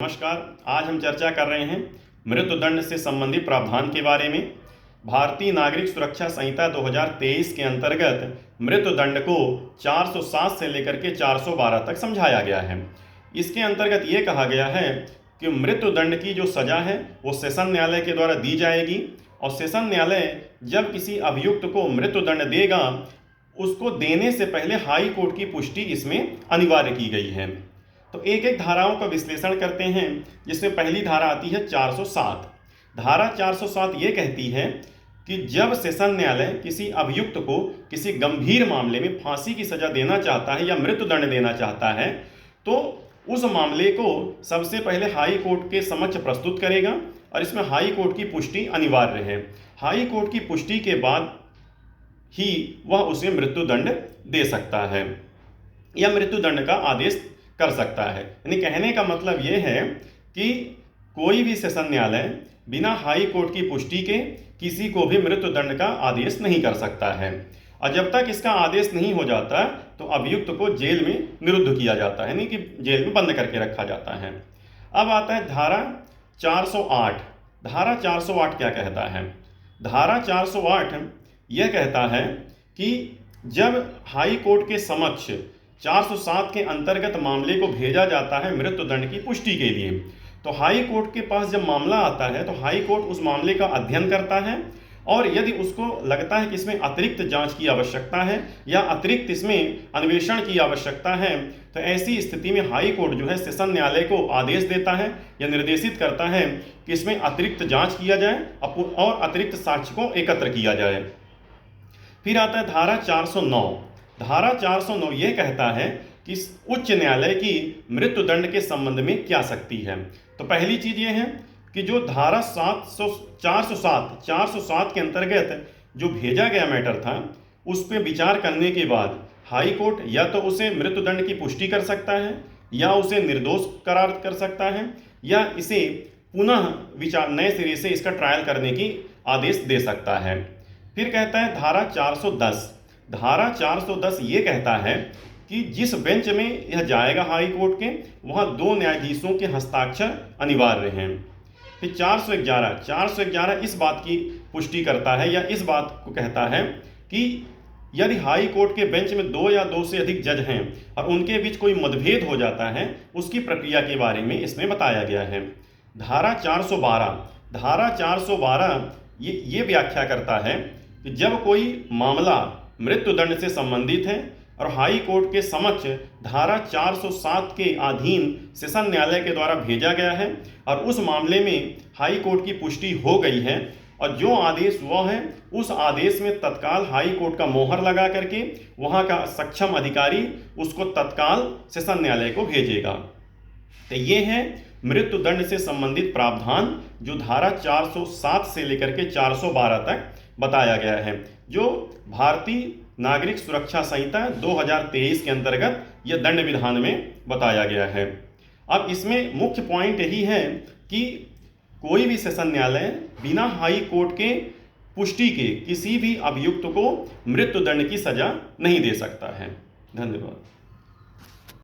नमस्कार। आज हम चर्चा कर रहे हैं मृत्युदंड से संबंधित प्रावधान के बारे में। भारतीय नागरिक सुरक्षा संहिता 2023 के अंतर्गत मृत्युदंड को 407 से लेकर के 412 तक समझाया गया है। इसके अंतर्गत ये कहा गया है कि मृत्युदंड की जो सज़ा है वो सेशन न्यायालय के द्वारा दी जाएगी, और सेशन न्यायालय जब किसी अभियुक्त को मृत्युदंड देगा उसको देने से पहले हाई कोर्ट की पुष्टि इसमें अनिवार्य की गई है। तो एक एक धाराओं का विश्लेषण करते हैं, जिसमें पहली धारा आती है 407। धारा 407 ये कहती है कि जब सेशन न्यायालय किसी अभियुक्त को किसी गंभीर मामले में फांसी की सज़ा देना चाहता है या मृत्युदंड देना चाहता है तो उस मामले को सबसे पहले हाई कोर्ट के समक्ष प्रस्तुत करेगा, और इसमें हाई कोर्ट की पुष्टि अनिवार्य है। हाई कोर्ट की पुष्टि के बाद ही वह उसे मृत्युदंड दे सकता है या मृत्युदंड का आदेश कर सकता है। यानी कहने का मतलब ये है कि कोई भी सेशन न्यायालय बिना हाई कोर्ट की पुष्टि के किसी को भी मृत्युदंड का आदेश नहीं कर सकता है, और जब तक इसका आदेश नहीं हो जाता तो अभियुक्त को जेल में निरुद्ध किया जाता है, यानी कि जेल में बंद करके रखा जाता है। अब आता है धारा 408। धारा 408 क्या कहता है? धारा 408 यह कहता है कि जब हाई कोर्ट के समक्ष 407 के अंतर्गत मामले को भेजा जाता है मृत्युदंड की पुष्टि के लिए, तो हाई कोर्ट के पास जब मामला आता है तो हाई कोर्ट उस मामले का अध्ययन करता है, और यदि उसको लगता है कि इसमें अतिरिक्त जांच की आवश्यकता है या अतिरिक्त इसमें अन्वेषण की आवश्यकता है, तो ऐसी स्थिति में हाई कोर्ट जो है सेशन न्यायालय को आदेश देता है या निर्देशित करता है कि इसमें अतिरिक्त जाँच किया जाए और अतिरिक्त साक्ष्य को एकत्र किया जाए। फिर आता है धारा 409। धारा 409 ये कहता है कि उच्च न्यायालय की मृत्युदंड के संबंध में क्या शक्ति है। तो पहली चीज़ ये है कि जो धारा 407 के अंतर्गत जो भेजा गया मैटर था उस पर विचार करने के बाद हाई कोर्ट या तो उसे मृत्युदंड की पुष्टि कर सकता है या उसे निर्दोष करार कर सकता है या इसे पुनः विचार नए सिरे से इसका ट्रायल करने की आदेश दे सकता है। फिर कहता है धारा 410। धारा 410 ये कहता है कि जिस बेंच में यह जाएगा हाई कोर्ट के, वहाँ 2 न्यायाधीशों के हस्ताक्षर अनिवार्य हैं। फिर 411 इस बात की पुष्टि करता है या इस बात को कहता है कि यदि हाई कोर्ट के बेंच में 2 या 2 से अधिक जज हैं और उनके बीच कोई मतभेद हो जाता है, उसकी प्रक्रिया के बारे में इसमें बताया गया है। धारा 412 ये व्याख्या करता है कि जब कोई मामला मृत्युदंड से संबंधित है और हाई कोर्ट के समक्ष धारा 407 के अधीन सेशन न्यायालय के द्वारा भेजा गया है और उस मामले में हाई कोर्ट की पुष्टि हो गई है, और जो आदेश हुआ है उस आदेश में तत्काल हाई कोर्ट का मोहर लगा करके वहाँ का सक्षम अधिकारी उसको तत्काल सेशन न्यायालय को भेजेगा। तो ये है मृत्युदंड से संबंधित प्रावधान जो धारा 407 से लेकर के 412 तक बताया गया है, जो भारतीय नागरिक सुरक्षा संहिता 2023 के अंतर्गत यह दंड विधान में बताया गया है। अब इसमें मुख्य पॉइंट यही है कि कोई भी सेशन न्यायालय बिना हाई कोर्ट के पुष्टि के किसी भी अभियुक्त को मृत्युदंड की सजा नहीं दे सकता है। धन्यवाद।